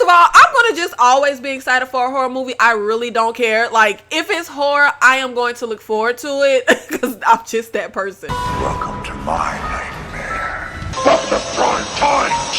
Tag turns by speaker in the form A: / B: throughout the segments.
A: of all, I'm going to just always be excited for a horror movie. I really don't care. Like, if it's horror, I am going to look forward to it because I'm just that person.
B: Welcome to my nightmare of the prime times.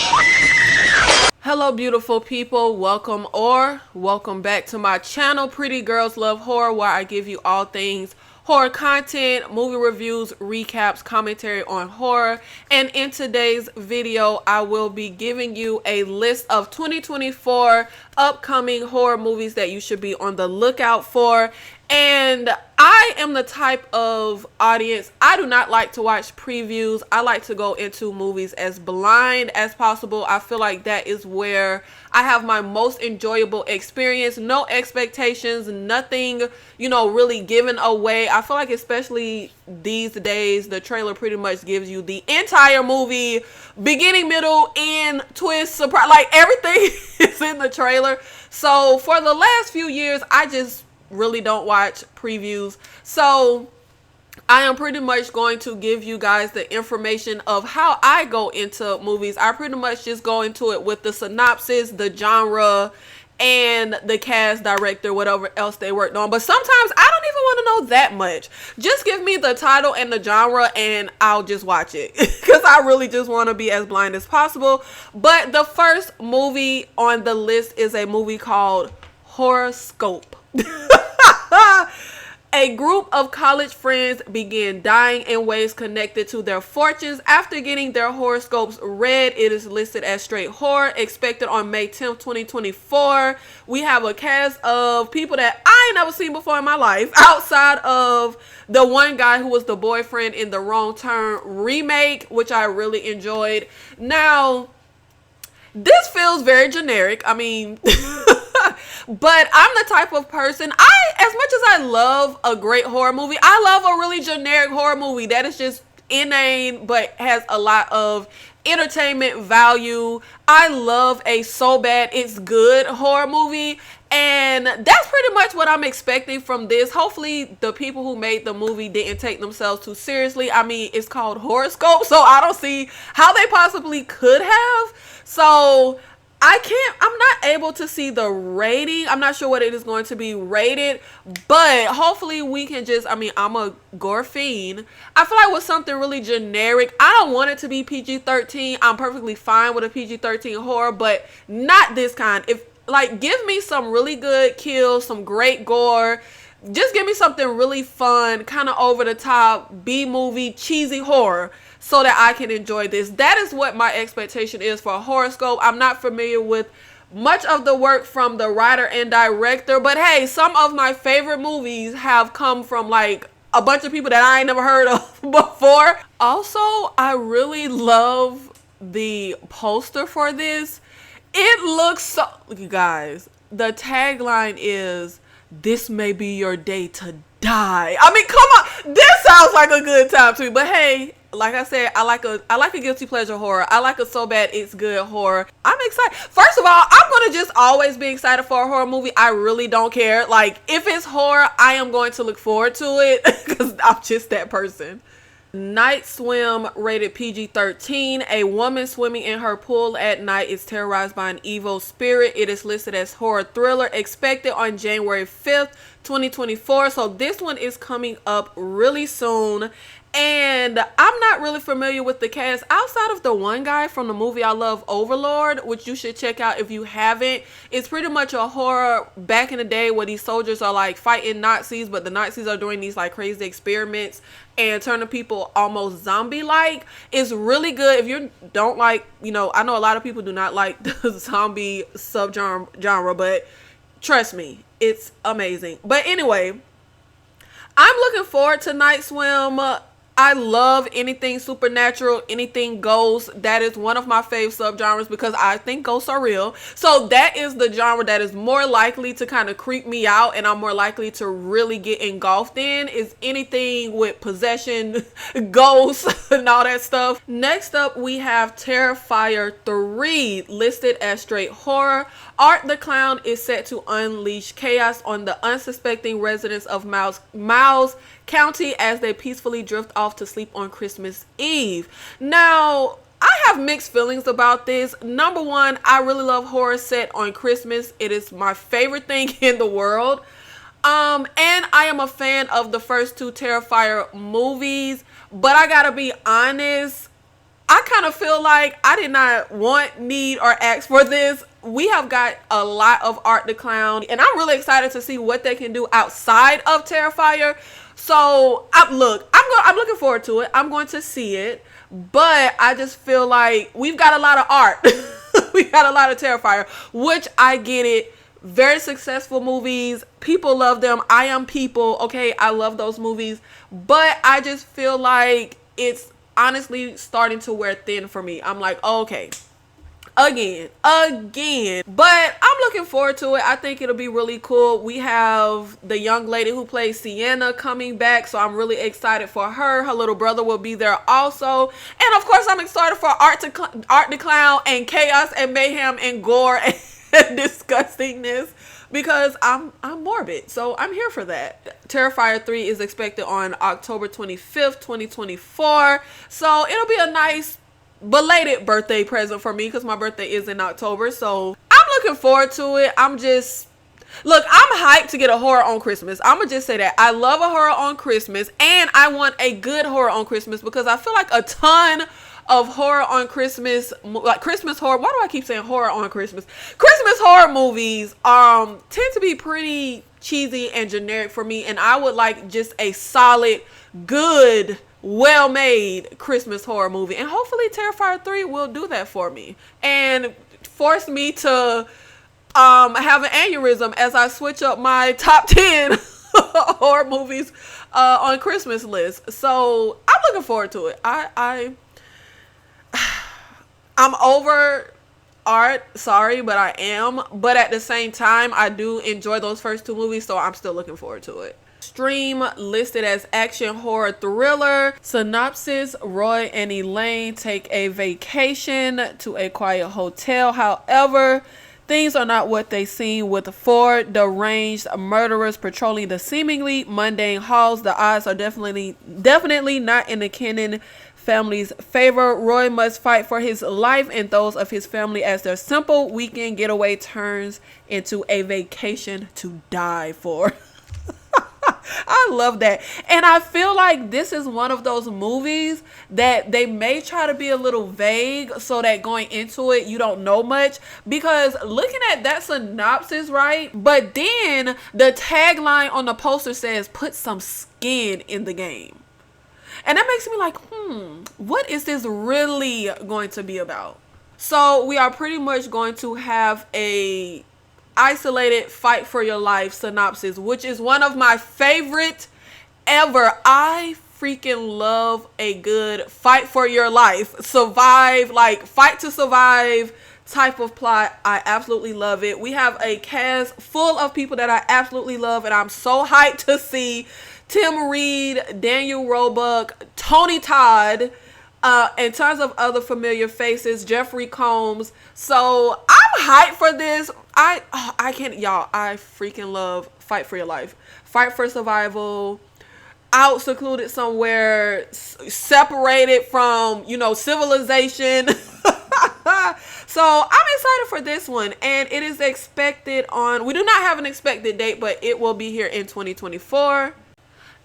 A: Hello, beautiful people. Welcome back to my channel, Pretty Girls Love Horror, where I give you all things horror content, movie reviews, recaps, commentary on horror. And in today's video, I will be giving you a list of 2024 upcoming horror movies that you should be on the lookout for. And I am the type of audience, I do not like to watch previews. I like to go into movies as blind as possible. I feel like that is where I have my most enjoyable experience. No expectations, nothing, really given away. I feel like especially these days, the trailer pretty much gives you the entire movie, beginning, middle, end, twist, surprise, like everything is in the trailer. So for the last few years, I just really don't watch previews. So I am pretty much going to give you guys the information of how I go into movies. I pretty much just go into it with the synopsis, the genre, and the cast, director, whatever else they worked on. But sometimes I don't even want to know that much. Just give me the title and the genre and I'll just watch it because I really just want to be as blind as possible. But the first movie on the list is a movie called Horrorscope. A group of college friends begin dying in ways connected to their fortunes. After getting their horoscopes read, it is listed as straight horror, expected on May 10th, 2024. We have a cast of people that I ain't never seen before in my life, outside of the one guy who was the boyfriend in the Wrong Turn remake, which I really enjoyed. Now, this feels very generic. I mean, but I'm the type of person, as much as I love a great horror movie, I love a really generic horror movie that is just inane but has a lot of entertainment value. I love a so bad it's good horror movie, and that's pretty much what I'm expecting from this. Hopefully the people who made the movie didn't take themselves too seriously. I mean, it's called Horrorscope, so I don't see how they possibly could have. So I'm not able to see the rating. I'm not sure what it is going to be rated, but hopefully we can I'm a gore fiend. I feel like with something really generic, I don't want it to be PG-13. I'm perfectly fine with a PG-13 horror, but not this kind. Give me some really good kills, some great gore. Just give me something really fun, kind of over the top, B-movie, cheesy horror, so that I can enjoy this. That is what my expectation is for Horrorscope. I'm not familiar with much of the work from the writer and director, but hey, some of my favorite movies have come from like a bunch of people that I ain't never heard of before. Also, I really love the poster for this. It looks so, you guys, the tagline is, "This may be your day to die." I mean, come on, this sounds like a good time to me. But hey, like I said, I like a guilty pleasure horror. I like a so bad it's good horror. I'm excited. First of all, I'm gonna just always be excited for a horror movie. I really don't care. Like, if it's horror, I am going to look forward to it because I'm just that person. Night Swim, rated PG-13. A woman swimming in her pool at night is terrorized by an evil spirit. It is listed as horror thriller, expected on January 5th, 2024. So this one is coming up really soon. And I'm not really familiar with the cast outside of the one guy from the movie I love, Overlord, which you should check out if you haven't. It's pretty much a horror back in the day where these soldiers are like fighting Nazis, but the Nazis are doing these like crazy experiments and turning people almost zombie-like. It's really good. If you don't like, I know a lot of people do not like the zombie subgenre, but trust me, it's amazing. But anyway, I'm looking forward to Night Swim. I love anything supernatural, anything ghosts. That is one of my fave subgenres because I think ghosts are real. So that is the genre that is more likely to kind of creep me out and I'm more likely to really get engulfed in, is anything with possession, ghosts, and all that stuff. Next up, we have Terrifier 3, listed as straight horror. Art the Clown is set to unleash chaos on the unsuspecting residents of Miles County as they peacefully drift off to sleep on Christmas Eve. Now, I have mixed feelings about this. Number one, I really love horror set on Christmas. It is my favorite thing in the world. And I am a fan of the first two Terrifier movies, but I gotta be honest, I kind of feel like I did not want, need, or ask for this. We have got a lot of Art the Clown, and I'm really excited to see what they can do outside of Terrifier. So, I'm looking forward to it. I'm going to see it, but I just feel like we've got a lot of art. We got a lot of Terrifier, which I get it. Very successful movies. People love them. I Am People. Okay, I love those movies, but I just feel like it's honestly starting to wear thin for me. I'm like, okay, again, but I'm looking forward to it. I think it'll be really cool. We have the young lady who plays Sienna coming back, so I'm really excited for her. Her little brother will be there also, and of course I'm excited for Art the Clown and chaos and mayhem and gore and disgustingness, because I'm morbid, so I'm here for that. Terrifier 3 is expected on October 25th, 2024. So it'll be a nice belated birthday present for me, because my birthday is in October. So I'm looking forward to it. I'm hyped to get a horror on Christmas. I'm gonna just say that. I love a horror on Christmas, and I want a good horror on Christmas, because I feel like a ton of horror on Christmas, like Christmas horror. Why do I keep saying horror on Christmas? Christmas horror movies tend to be pretty cheesy and generic for me, and I would like just a solid, good, well-made Christmas horror movie. And hopefully Terrifier 3 will do that for me and force me to have an aneurysm as I switch up my top 10 horror movies on Christmas list. So I'm looking forward to it. I'm over Art, sorry, but I am. But at the same time, I do enjoy those first two movies, so I'm still looking forward to it. Stream listed as action horror thriller. Synopsis: Roy and Elaine take a vacation to a quiet hotel. However, things are not what they seem, with four deranged murderers patrolling the seemingly mundane halls. The odds are definitely not in the Kennan family's favor. Roy must fight for his life and those of his family as their simple weekend getaway turns into a vacation to die for. I love that. And I feel like this is one of those movies that they may try to be a little vague so that going into it you don't know much, because looking at that synopsis, right, but then the tagline on the poster says put some skin in the game. And that makes me like, what is this really going to be about? So we are pretty much going to have a isolated fight for your life synopsis, which is one of my favorite ever. I freaking love a good fight for your life, survive, like fight to survive type of plot. I absolutely love it. We have a cast full of people that I absolutely love, and I'm so hyped to see Tim Reed, Daniel Roebuck, Tony Todd, and tons of other familiar faces, Jeffrey Combs. So I'm hyped for this. I can't, y'all, I freaking love fight for your life. Fight for survival, out secluded somewhere, separated from, civilization. So I'm excited for this one, and it is expected on, we do not have an expected date, but it will be here in 2024.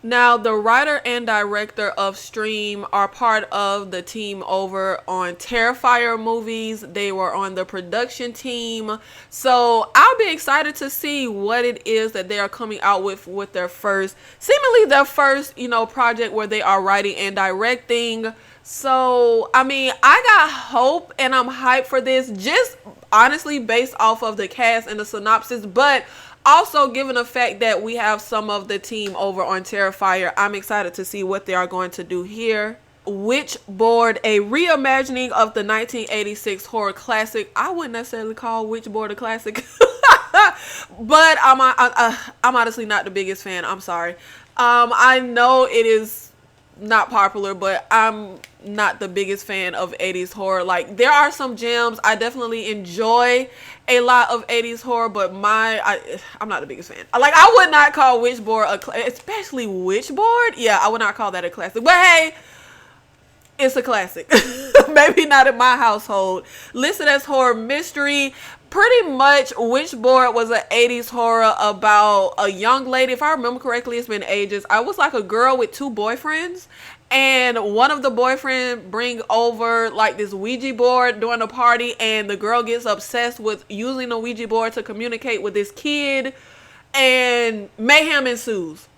A: Now, the writer and director of Stream are part of the team over on Terrifier movies. They were on the production team. So I'll be excited to see what it is that they are coming out with their first, seemingly their first, project where they are writing and directing. So, I mean, I got hope and I'm hyped for this, just honestly based off of the cast and the synopsis, but also, given the fact that we have some of the team over on Terrifier, I'm excited to see what they are going to do here. Witchboard, a reimagining of the 1986 horror classic. I wouldn't necessarily call Witchboard a classic, but I'm honestly not the biggest fan. I'm sorry. I know it is not popular, but I'm not the biggest fan of 80s horror. Like, there are some gems. I definitely enjoy a lot of 80s horror, but I'm not the biggest fan. Like, I would not call Witchboard especially Witchboard. Yeah, I would not call that a classic. But hey, it's a classic. Maybe not in my household. Listed as horror mystery. Pretty much, Witchboard was an 80s horror about a young lady. If I remember correctly, it's been ages. I was like a girl with 2 boyfriends. And one of the boyfriend bring over like this Ouija board during a party. And the girl gets obsessed with using the Ouija board to communicate with this kid. And mayhem ensues.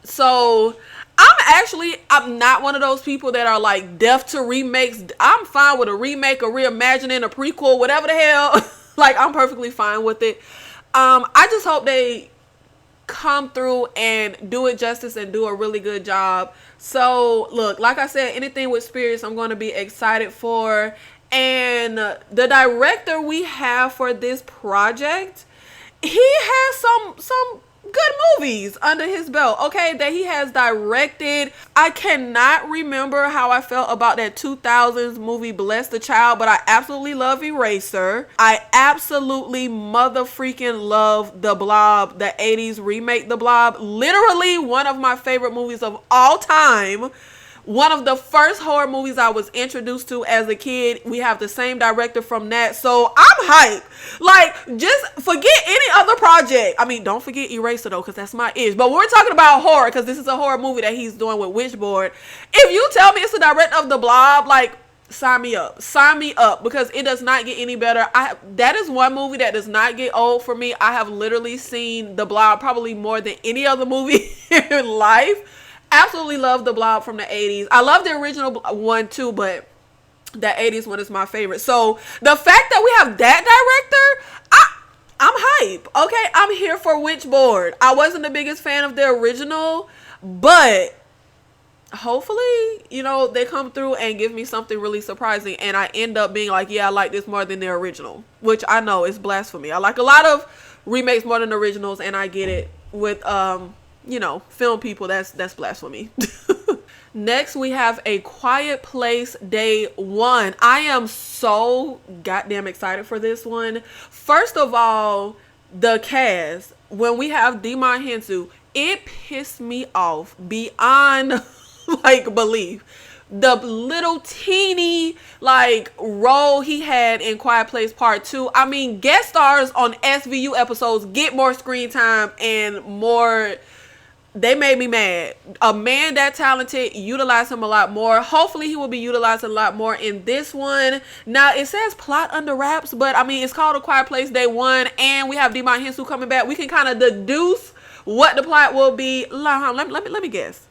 A: So I'm not one of those people that are like deaf to remakes. I'm fine with a remake, a reimagining, a prequel, whatever the hell. Like, I'm perfectly fine with it. I just hope they come through and do it justice and do a really good job. So, look, like I said, anything with spirits, I'm going to be excited for. And the director we have for this project, he has some good movies under his belt, okay, that he has directed. I cannot remember how I felt about that 2000s movie Bless the Child, but I absolutely love Eraser. I absolutely mother freaking love The Blob, the 80s remake The Blob. Literally one of my favorite movies of all time. One of the first horror movies I was introduced to as a kid. We have the same director from that. So I'm hyped. Like, just forget any other project. I mean, don't forget Eraser though, because that's my ish. But we're talking about horror, because this is a horror movie that he's doing with Witchboard. If you tell me it's the director of The Blob, like, sign me up. Sign me up, because it does not get any better. That is one movie that does not get old for me. I have literally seen The Blob probably more than any other movie in life. Absolutely love The Blob from the 80s. I love the original one too, but the 80s one is my favorite. So the fact that we have that director, I'm hype. Okay, I'm here for Witchboard. I wasn't the biggest fan of the original, but hopefully, you know, they come through and give me something really surprising, and I end up being like, yeah, I like this more than the original, which I know is blasphemy. I like a lot of remakes more than originals, and I get it with you know, film people, that's blasphemy. Next, we have A Quiet Place Day 1. I am so goddamn excited for this one. First of all, the cast. When we have Demon Hensu, it pissed me off beyond like belief. The little teeny like role he had in Quiet Place Part 2. I mean, guest stars on SVU episodes get more screen time and more. They made me mad. A man that talented, utilize him a lot more. Hopefully he will be utilized a lot more in this one. Now it says plot under wraps, but I mean, it's called A Quiet Place Day 1, and we have Demon Hensu coming back. We can kind of deduce what the plot will be. Let me guess.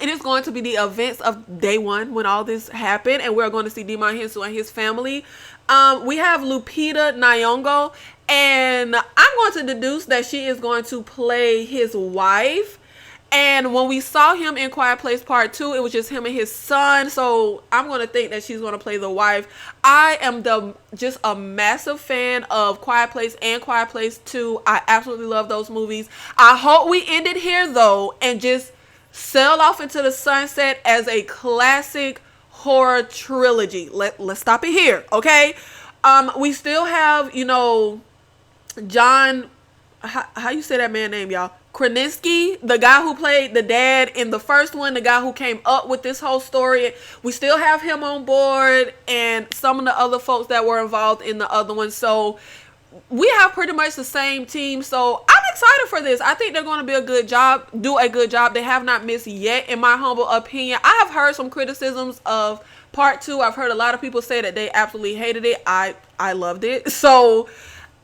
A: It is going to be the events of day 1 when all this happened, and we're going to see Demon Hensu and his family. We have Lupita Nyong'o, and I'm going to deduce that she is going to play his wife. And when we saw him in Quiet Place Part 2, it was just him and his son. So I'm going to think that she's going to play the wife. I am just a massive fan of Quiet Place and Quiet Place 2. I absolutely love those movies. I hope we end it here though and just sail off into the sunset as a classic horror trilogy. Let's stop it here, okay? We still have, you know, John, how you say that man name, y'all? Krasinski, the guy who played the dad in the first one, the guy who came up with this whole story. We still have him on board, and some of the other folks that were involved in the other one. So we have pretty much the same team. So I'm excited for this. I think they're going to do a good job. They have not missed yet, in my humble opinion. I have heard some criticisms of Part 2. I've heard a lot of people say that they absolutely hated it. I loved it. So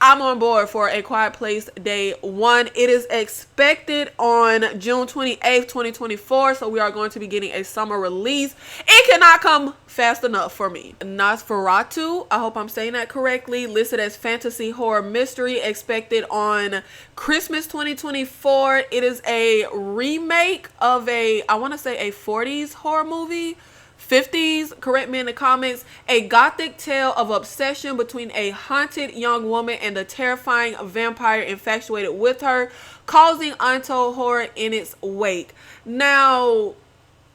A: I'm on board for A Quiet Place Day 1. It is expected on June 28th, 2024. So we are going to be getting a summer release. It cannot come fast enough for me. Nosferatu, I hope I'm saying that correctly, listed as fantasy horror mystery, expected on Christmas 2024. It is a remake of I want to say a 40s horror movie. 50s, correct me in the comments. A gothic tale of obsession between a haunted young woman and a terrifying vampire infatuated with her, causing untold horror in its wake. Now,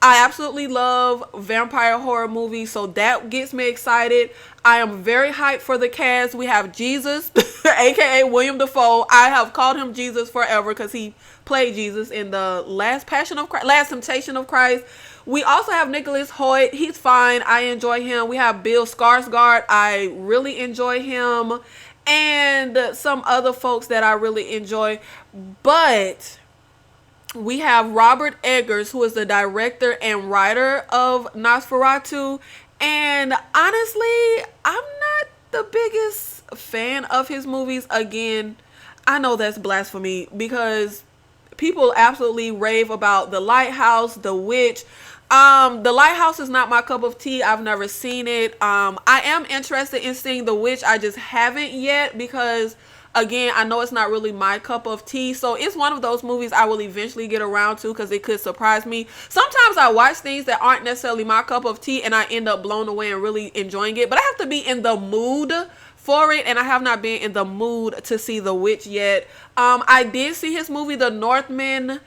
A: I absolutely love vampire horror movies, so that gets me excited. I am very hyped for the cast. We have Jesus, aka William Dafoe. I have called him Jesus forever because he played Jesus in the Last Temptation of Christ. We also have Nicholas Hoyt. He's fine. I enjoy him. We have Bill Skarsgård. I really enjoy him. And some other folks that I really enjoy. But we have Robert Eggers, who is the director and writer of Nosferatu. And honestly, I'm not the biggest fan of his movies. Again, I know that's blasphemy because people absolutely rave about The Lighthouse, The Witch. The Lighthouse is not my cup of tea. I've never seen it. I am interested in seeing The Witch. I just haven't yet because, again, I know it's not really my cup of tea. So it's one of those movies I will eventually get around to because it could surprise me. Sometimes I watch things that aren't necessarily my cup of tea and I end up blown away and really enjoying it. But I have to be in the mood for it, and I have not been in the mood to see The Witch yet. I did see his movie The Northman.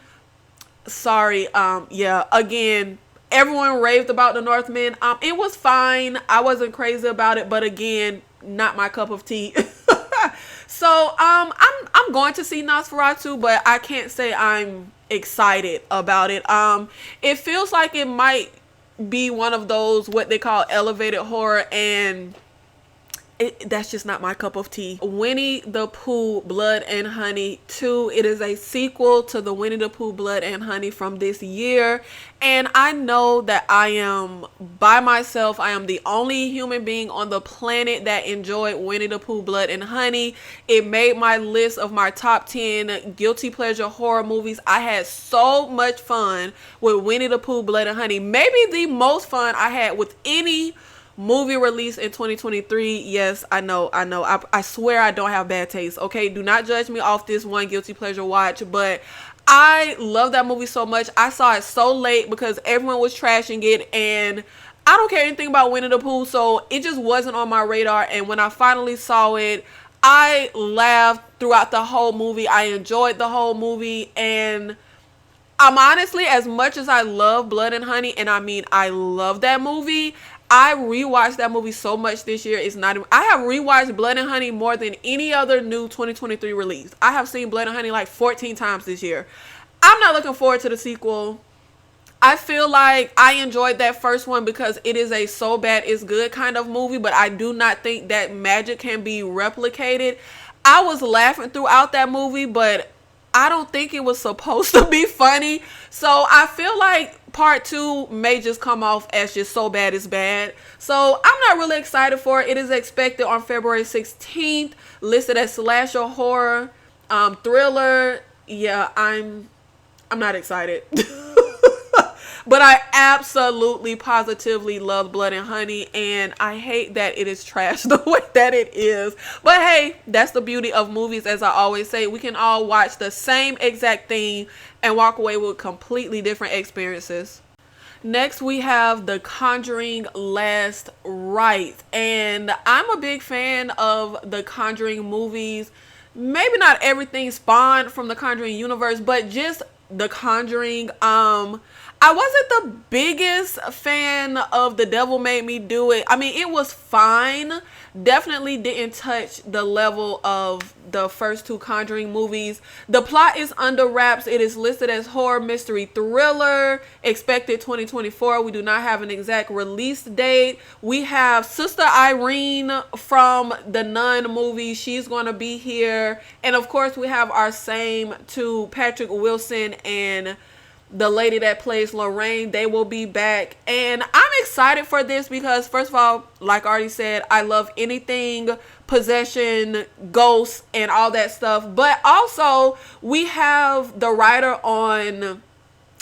A: Sorry, yeah, again, everyone raved about The Northman. It was fine. I wasn't crazy about it, but again, not my cup of tea. So I'm going to see Nosferatu, but I can't say I'm excited about it. It feels like it might be one of those what they call elevated horror, and that's just not my cup of tea. Winnie the Pooh Blood and Honey 2. It is a sequel to the Winnie the Pooh Blood and Honey from this year. And I know that I am by myself. I am the only human being on the planet that enjoyed Winnie the Pooh Blood and Honey. It made my list of my top 10 guilty pleasure horror movies. I had so much fun with Winnie the Pooh Blood and Honey. Maybe the most fun I had with any movie released in 2023. Yes, I know. I swear I don't have bad taste. Okay, do not judge me off this one guilty pleasure watch, but I love that movie so much. I saw it so late because everyone was trashing it, and I don't care anything about Winnie the Pooh, so it just wasn't on my radar. And when I finally saw it, I laughed throughout the whole movie. I enjoyed the whole movie, and I'm honestly, as much as I love Blood and Honey, and I mean I love that movie, I rewatched that movie so much this year. It's not even, I have rewatched Blood and Honey more than any other new 2023 release. I have seen Blood and Honey like 14 times this year. I'm not looking forward to the sequel. I feel like I enjoyed that first one because it is a so bad it's good kind of movie, but I do not think that magic can be replicated. I was laughing throughout that movie, but I don't think it was supposed to be funny. So I feel like part 2 may just come off as just so bad it's bad. So I'm not really excited for it. It is expected on February 16th, listed as slasher horror, thriller. Yeah, I'm not excited. But I absolutely positively love Blood and Honey, and I hate that it is trashed the way that it is. But hey, that's the beauty of movies. As I always say, we can all watch the same exact thing and walk away with completely different experiences. Next, we have The Conjuring Last Rites, and I'm a big fan of the Conjuring movies. Maybe not everything spawned from the Conjuring universe, but just The Conjuring. I wasn't the biggest fan of The Devil Made Me Do It. I mean, it was fine. Definitely didn't touch the level of the first 2 Conjuring movies. The plot is under wraps. It is listed as horror mystery thriller, expected 2024. We do not have an exact release date. We have Sister Irene from the Nun movie. She's going to be here. And of course, we have our same 2, Patrick Wilson and the lady that plays Lorraine. They will be back, and I'm excited for this because, first of all, like I already said, I love anything possession, ghosts, and all that stuff. But also, we have the writer on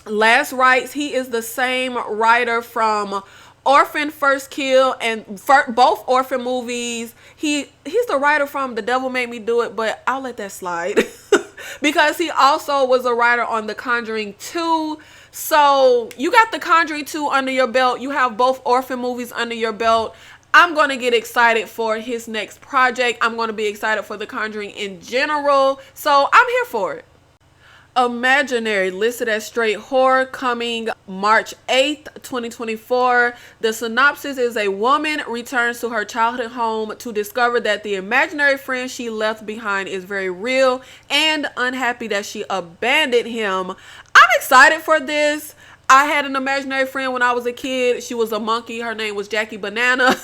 A: Last Rites. He is the same writer from Orphan First Kill and both Orphan movies. He's the writer from The Devil Made Me Do It, but I'll let that slide. Because he also was a writer on The Conjuring 2. So you got The Conjuring 2 under your belt. You have both Orphan movies under your belt. I'm going to get excited for his next project. I'm going to be excited for The Conjuring in general. So I'm here for it. Imaginary, listed as straight horror, coming March 8th, 2024. The synopsis is: a woman returns to her childhood home to discover that the imaginary friend she left behind is very real and unhappy that she abandoned him. I'm excited for this. I had an imaginary friend when I was a kid. She was a monkey. Her name was Jackie Banana.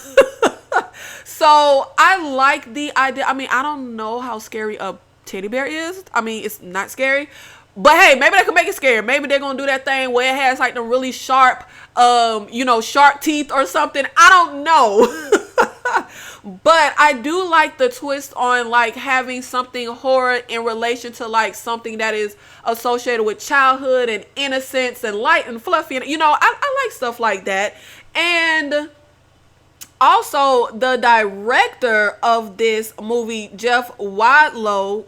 A: So I like the idea. I mean, I don't know how scary a teddy bear is. I mean, it's not scary. But hey, maybe they can make it scary. Maybe they're going to do that thing where it has like the really sharp, shark teeth or something. I don't know. But I do like the twist on like having something horror in relation to like something that is associated with childhood and innocence and light and fluffy. And, I like stuff like that. And also, the director of this movie, Jeff Wadlow,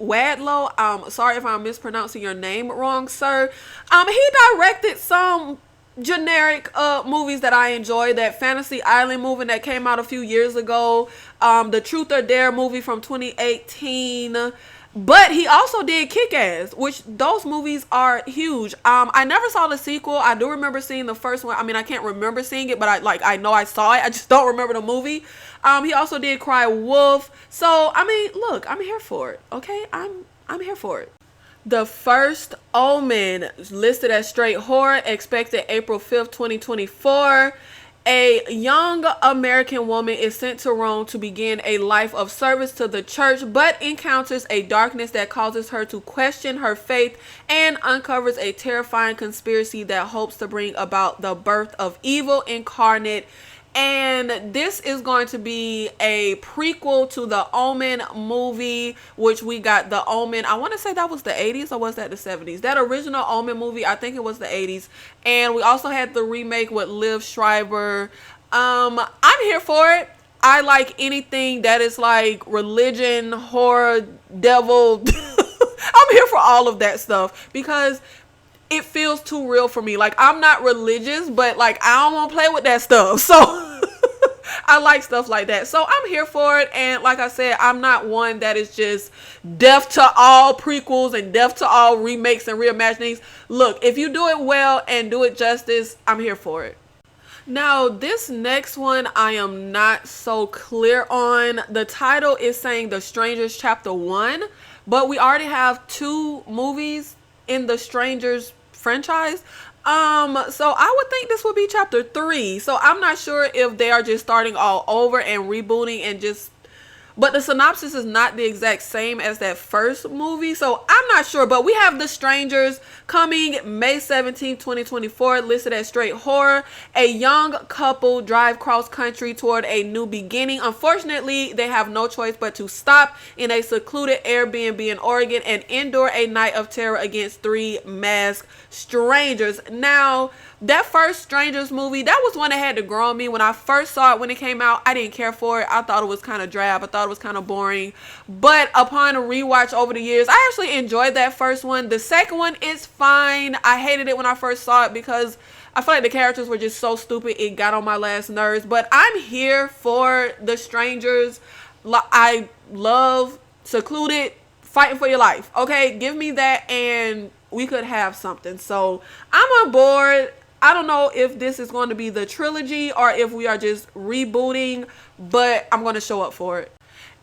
A: sorry if I'm mispronouncing your name wrong, sir. He directed some generic movies that I enjoy. That Fantasy Island movie that came out a few years ago, the Truth or Dare movie from 2018. But he also did Kick-Ass, which those movies are huge. I never saw the sequel. I do remember seeing the first one. I mean, I can't remember seeing it, but I know I saw it. I just don't remember the movie. He also did Cry Wolf. So, I mean, look, I'm here for it. Okay? I'm here for it. The first Omen, listed as straight horror, expected April 5th, 2024. A young American woman is sent to Rome to begin a life of service to the church, but encounters a darkness that causes her to question her faith and uncovers a terrifying conspiracy that hopes to bring about the birth of evil incarnate. And this is going to be a prequel to the Omen movie, which we got the Omen. I want to say that was the 80s or was that the 70s? That original Omen movie, I think it was the 80s. And we also had the remake with Liv Schreiber. I'm here for it. I like anything that is like religion, horror, devil. I'm here for all of that stuff because it feels too real for me. Like, I'm not religious, but like I don't want to play with that stuff. So I like stuff like that. So I'm here for it. And like I said, I'm not one that is just deaf to all prequels and deaf to all remakes and reimaginings. Look, if you do it well and do it justice, I'm here for it. Now, this next one I am not so clear on. The title is saying The Strangers Chapter 1, but we already have 2 movies in The Strangers franchise. So I would think this would be chapter 3. So I'm not sure if they are just starting all over and rebooting and just, but the synopsis is not the exact same as that first movie. So I'm not sure, but we have The Strangers coming May 17, 2024, listed as straight horror. A young couple drive cross country toward a new beginning. Unfortunately, they have no choice but to stop in a secluded Airbnb in Oregon and endure a night of terror against 3 masked strangers. Now, that first Strangers movie, that was one that had to grow on me. When I first saw it, when it came out, I didn't care for it. I thought it was kind of drab. I thought it was kind of boring. But upon a rewatch over the years, I actually enjoyed that first one. The second one is fine. I hated it when I first saw it because I feel like the characters were just so stupid. It got on my last nerves. But I'm here for The Strangers. I love secluded, fighting for your life. Okay, give me that and we could have something. So I'm on board. I don't know if this is going to be the trilogy or if we are just rebooting, but I'm going to show up for it.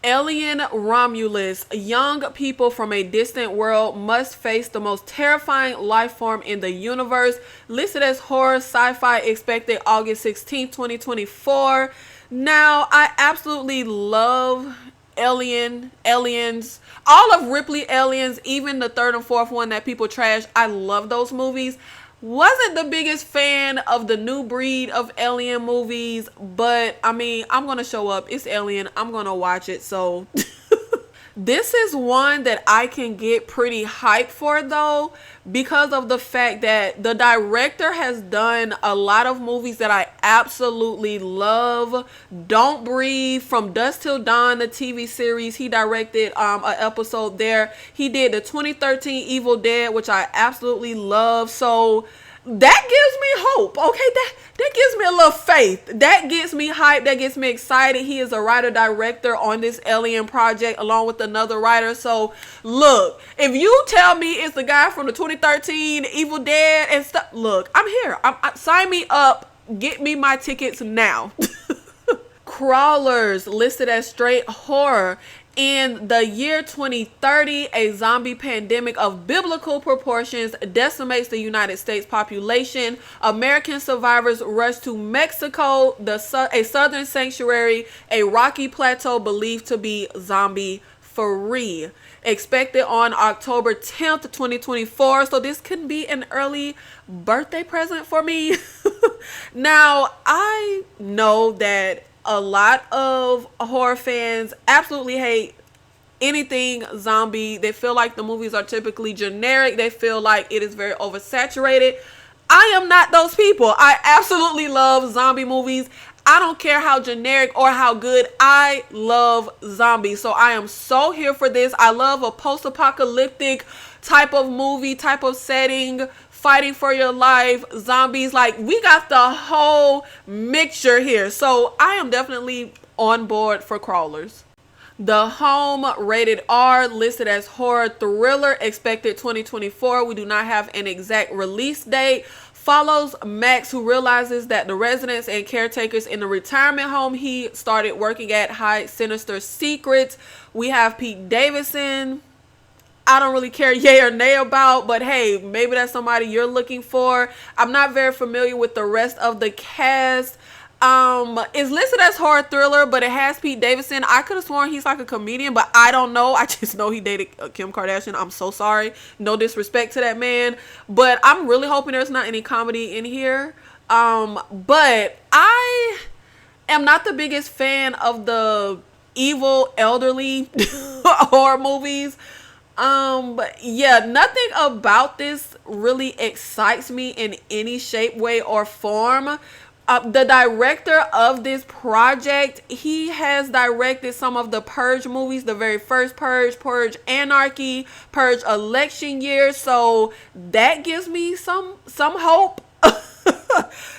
A: Alien Romulus. Young people from a distant world must face the most terrifying life form in the universe. Listed as horror sci-fi, expected August 16, 2024. Now, I absolutely love Aliens, all of Ripley Aliens, even the 3rd and 4th one that people trash. I love those movies. Wasn't the biggest fan of the new breed of Alien movies, but I mean, I'm gonna show up. It's Alien. I'm gonna watch it. So this is one that I can get pretty hyped for though, because of the fact that the director has done a lot of movies that I absolutely love. Don't Breathe, From Dusk Till Dawn, the TV series. He directed an episode there. He did the 2013 Evil Dead, which I absolutely love. So that gives me hope. Okay, that gives me a little faith. That gets me hyped. That gets me excited. He is a writer-director on this Alien project along with another writer. So look, if you tell me it's the guy from the 2013 Evil Dead and stuff, look, I'm here. Sign me up. Get me my tickets now. Crawlers, listed as straight horror. In the year 2030, a zombie pandemic of biblical proportions decimates the United States population. American survivors rush to Mexico, a southern sanctuary, a rocky plateau believed to be zombie free. Expected on October 10th, 2024. So this could be an early birthday present for me. Now, I know that a lot of horror fans absolutely hate anything zombie. They feel like the movies are typically generic. They feel like it is very oversaturated. I am not those people. I absolutely love zombie movies. I don't care how generic or how good. I love zombies. So I am so here for this. I love a post-apocalyptic type of movie, type of setting, fighting for your life, zombies. Like, we got the whole mixture here. So I am definitely on board for crawlers. The Home, rated R, listed as horror thriller, expected 2024. We do not have an exact release date. Follows Max, who realizes that the residents and caretakers in the retirement home he started working at hide sinister secrets. We have Pete Davidson. I don't really care yay or nay about, but hey, maybe that's somebody you're looking for. I'm not very familiar with the rest of the cast. It's listed as horror thriller, but it has Pete Davidson. I could have sworn he's like a comedian, but I don't know. I just know he dated Kim Kardashian. I'm so sorry. No disrespect to that man, but I'm really hoping there's not any comedy in here. But I am not the biggest fan of the evil elderly horror movies. But yeah, nothing about this really excites me in any shape, way, or form. The director of this project, he has directed some of the Purge movies, the very first Purge, Purge Anarchy, Purge Election Year. So that gives me some hope.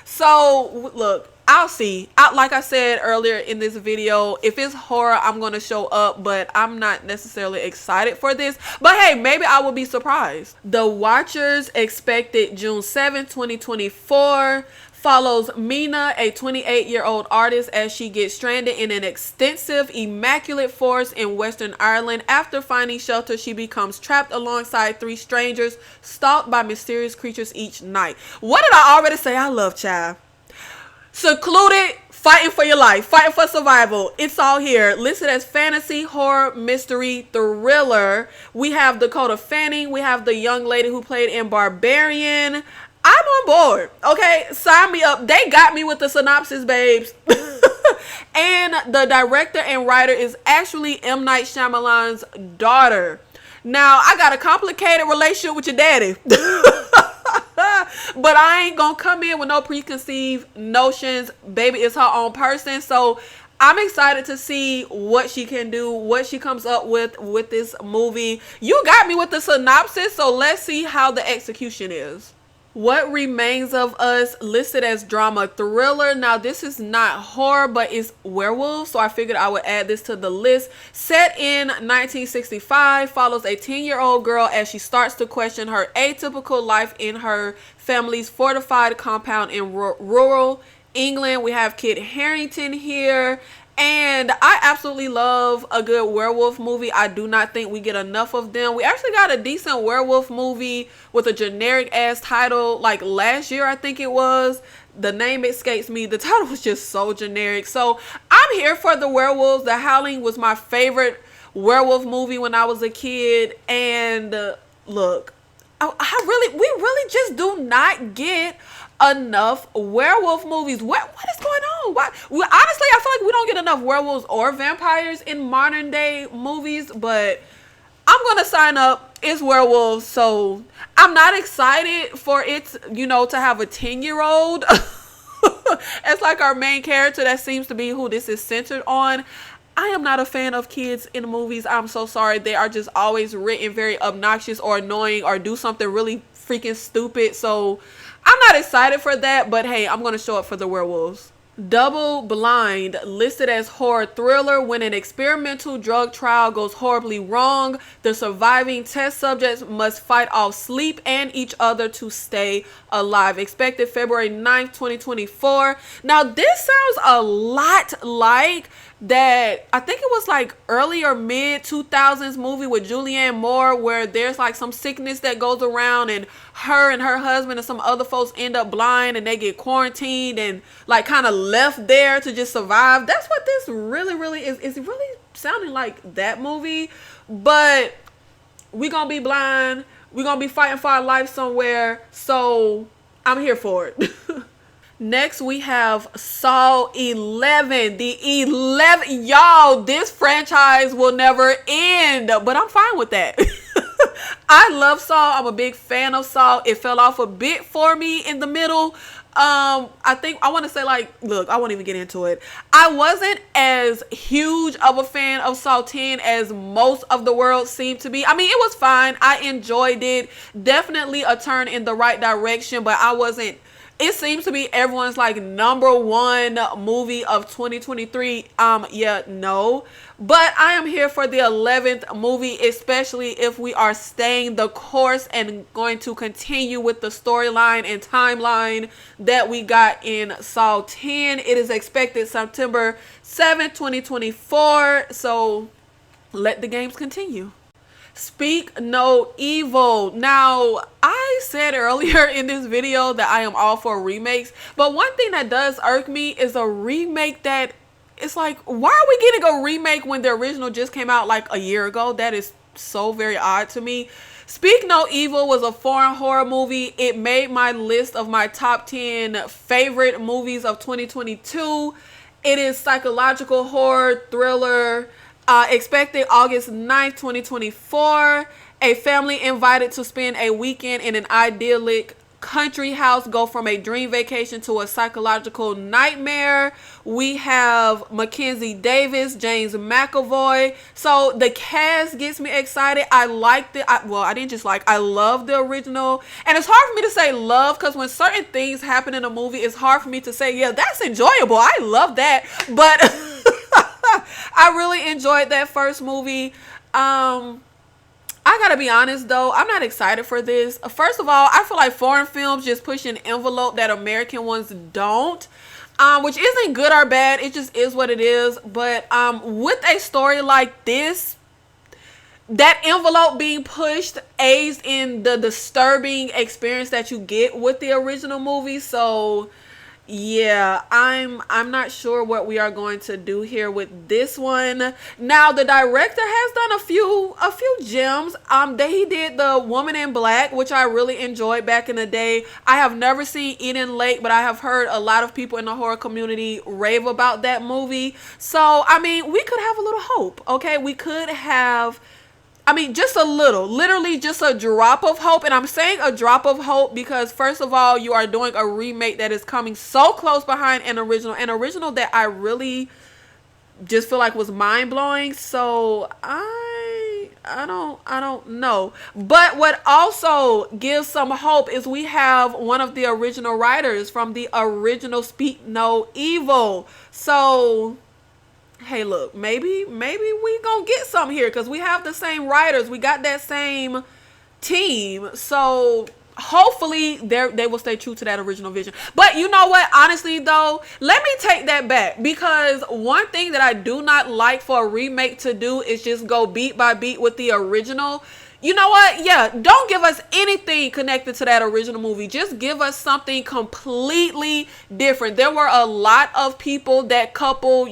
A: So look, I'll see. Like I said earlier in this video, if it's horror, I'm going to show up, but I'm not necessarily excited for this. But hey, maybe I will be surprised. The Watchers, expected June 7th, 2024. Follows Mina, a 28-year-old artist, as she gets stranded in an extensive, immaculate forest in Western Ireland. After finding shelter, she becomes trapped alongside 3 strangers, stalked by mysterious creatures each night. What did I already say? I love child. Secluded, fighting for your life, fighting for survival. It's all here. Listed as fantasy, horror, mystery, thriller. We have Dakota Fanning. We have the young lady who played in Barbarian. I'm on board. Okay, sign me up. They got me with the synopsis, babes. And the director and writer is actually M. Night Shyamalan's daughter. Now, I got a complicated relationship with your daddy. But I ain't gonna come in with no preconceived notions. Baby is her own person. So I'm excited to see what she can do, what she comes up with this movie. You got me with the synopsis, so let's see how the execution is. What Remains of Us, listed as drama thriller. Now, this is not horror, but it's werewolves, so I figured I would add this to the list. Set in 1965, follows a 10-year-old girl as she starts to question her atypical life in her family's fortified compound in rural England. We have Kit Harington here. And I absolutely love a good werewolf movie. I do not think we get enough of them. We actually got a decent werewolf movie with a generic ass title like last year, I think it was. The name escapes me. The title was just so generic. So I'm here for the werewolves. The Howling was my favorite werewolf movie when I was a kid. And look, we really just do not get enough werewolf movies. What is going on? Honestly, I feel like we don't get enough werewolves or vampires in modern day movies, but I'm gonna sign up. It's werewolves, so I'm not excited for it, to have a 10-year-old as like our main character. That seems to be who this is centered on. I am not a fan of kids in movies. I'm so sorry. They are just always written very obnoxious or annoying or do something really freaking stupid. So I'm not excited for that, but hey, I'm going to show up for the werewolves. Double Blind, listed as horror thriller. When an experimental drug trial goes horribly wrong, the surviving test subjects must fight off sleep and each other to stay alive. Expected February 9th, 2024. Now, this sounds a lot like that I think it was like early or mid 2000s movie with Julianne Moore, where there's like some sickness that goes around and her husband and some other folks end up blind and they get quarantined and like kind of left there to just survive. That's what this really is. It's really sounding like that movie, but we gonna be blind. We gonna be fighting for our life somewhere. So I'm here for it. Next, we have Saw 11. The 11th. Y'all, this franchise will never end. But I'm fine with that. I love Saw. I'm a big fan of Saw. It fell off a bit for me in the middle. I think I want to say, like, look, I won't even get into it. I wasn't as huge of a fan of Saw 10 as most of the world seemed to be. I mean, it was fine. I enjoyed it. Definitely a turn in the right direction, but I wasn't. It seems to be everyone's like #1 movie of 2023. Yeah, no. But I am here for the 11th movie, especially if we are staying the course and going to continue with the storyline and timeline that we got in Saw 10. It is expected September 7th, 2024. So let the games continue. Speak No Evil. Now, I said earlier in this video that I am all for remakes, but one thing that does irk me is a remake that it's like, why are we getting a remake when the original just came out like a year ago? That is so very odd to me. Speak No Evil was a foreign horror movie. It made my list of my top 10 favorite movies of 2022. It is psychological horror, thriller. Expected August 9th, 2024. A family invited to spend a weekend in an idyllic country house go from a dream vacation to a psychological nightmare. We have Mackenzie Davis, James McAvoy. So the cast gets me excited. I liked it. I love the original. And it's hard for me to say love because when certain things happen in a movie, it's hard for me to say, yeah, that's enjoyable. I love that. But I really enjoyed that first movie. I gotta be honest though, I'm not excited for this. First of all, I feel like foreign films just push an envelope that American ones don't, which isn't good or bad. It just is what it is. But with a story like this, that envelope being pushed aids in the disturbing experience that you get with the original movie. So yeah, I'm not sure what we are going to do here with this one. Now, the director has done a few gems. He did The Woman in Black, which I really enjoyed back in the day. I have never seen Eden Lake, but I have heard a lot of people in the horror community rave about that movie. So, I mean, we could have a little hope, okay? We could have, I mean, just a little, literally just a drop of hope. And I'm saying a drop of hope because, first of all, you are doing a remake that is coming so close behind an original that I really just feel like was mind-blowing. So I don't know. But what also gives some hope is we have one of the original writers from the original Speak No Evil. So hey, look, maybe we gonna get something here because we have the same writers. We got that same team. So hopefully they will stay true to that original vision. But you know what? Honestly, though, let me take that back because one thing that I do not like for a remake to do is just go beat by beat with the original. You know what? Yeah, don't give us anything connected to that original movie. Just give us something completely different. There were a lot of people that couple,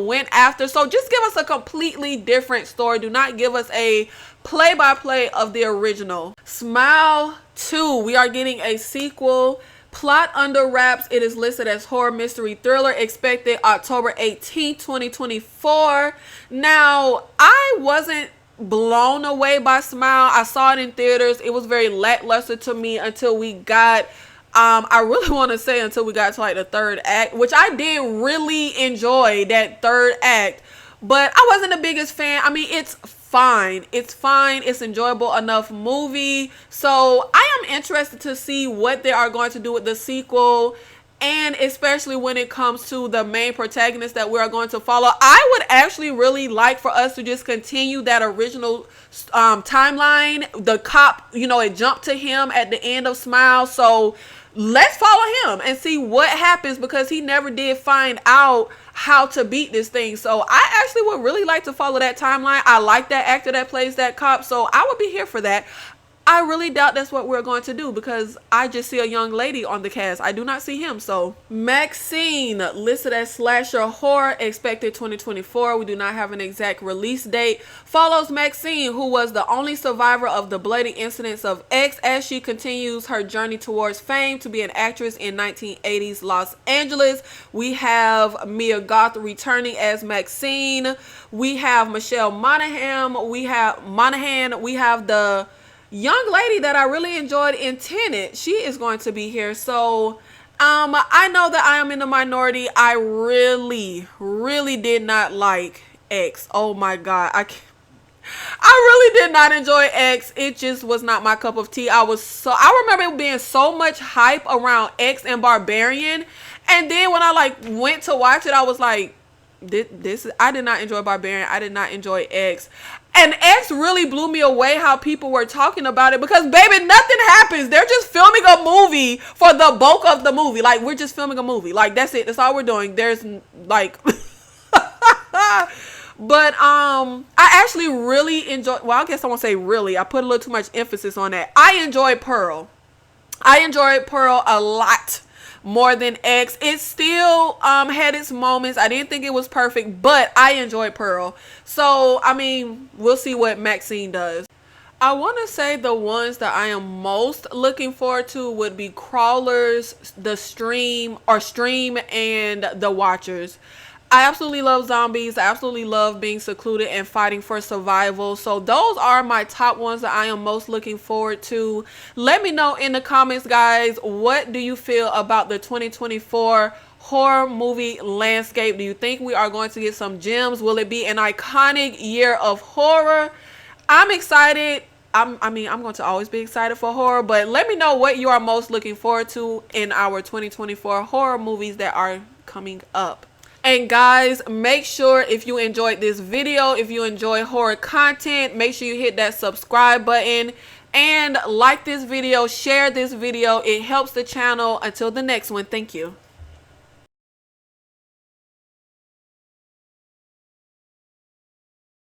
A: went after. So just give us a completely different story. Do not give us a play-by-play of the original. Smile 2. We are getting a sequel. Plot under wraps. It is listed as horror mystery thriller. Expected October 18th, 2024. Now, I wasn't blown away by Smile. I saw it in theaters. It was very lackluster to me until we got I really want to say until we got to like the third act, which I did really enjoy that third act, but I wasn't the biggest fan. I mean, it's fine. It's enjoyable enough movie. So I am interested to see what they are going to do with the sequel. And especially when it comes to the main protagonist that we are going to follow, I would actually really like for us to just continue that original timeline. The cop, it jumped to him at the end of Smile. So let's follow him and see what happens, because he never did find out how to beat this thing. So I actually would really like to follow that timeline. I like that actor that plays that cop, so I would be here for that. I really doubt that's what we're going to do, because I just see a young lady on the cast. I do not see him. So Maxxxine, listed as slasher horror, expected 2024. We do not have an exact release date. Follows Maxxxine, who was the only survivor of the bloody incidents of X, as she continues her journey towards fame to be an actress in 1980s Los Angeles. We have Mia Goth returning as Maxxxine. We have Michelle Monaghan. We have the young lady that I really enjoyed in Tenet. She is going to be here. So I know that I am in the minority. I really did not like X. Oh my god, I really did not enjoy X. It just was not my cup of tea. I remember it being so much hype around X and Barbarian, and then when I went to watch it, I was like, I did not enjoy Barbarian. I did not enjoy X. And X really blew me away how people were talking about it, because baby, nothing happens. They're just filming a movie for the bulk of the movie. Like, we're just filming a movie. Like, that's it. That's all we're doing. There's like but I actually really enjoyed, well, I guess I won't say really. I put a little too much emphasis on that. I enjoyed Pearl. I enjoyed Pearl a lot more than X. It still had its moments. I didn't think it was perfect, but I enjoyed Pearl. So I mean, we'll see what Maxxxine does. I want to say the ones that I am most looking forward to would be Crawlers, the Stream, and The Watchers. I absolutely love zombies. I absolutely love being secluded and fighting for survival. So those are my top ones that I am most looking forward to. Let me know in the comments, guys, what do you feel about the 2024 horror movie landscape? Do you think we are going to get some gems? Will it be an iconic year of horror? I'm excited. I'm going to always be excited for horror, but let me know what you are most looking forward to in our 2024 horror movies that are coming up. And guys, make sure if you enjoyed this video, if you enjoy horror content, make sure you hit that subscribe button and like this video, share this video. It helps the channel. Until the next one, thank you.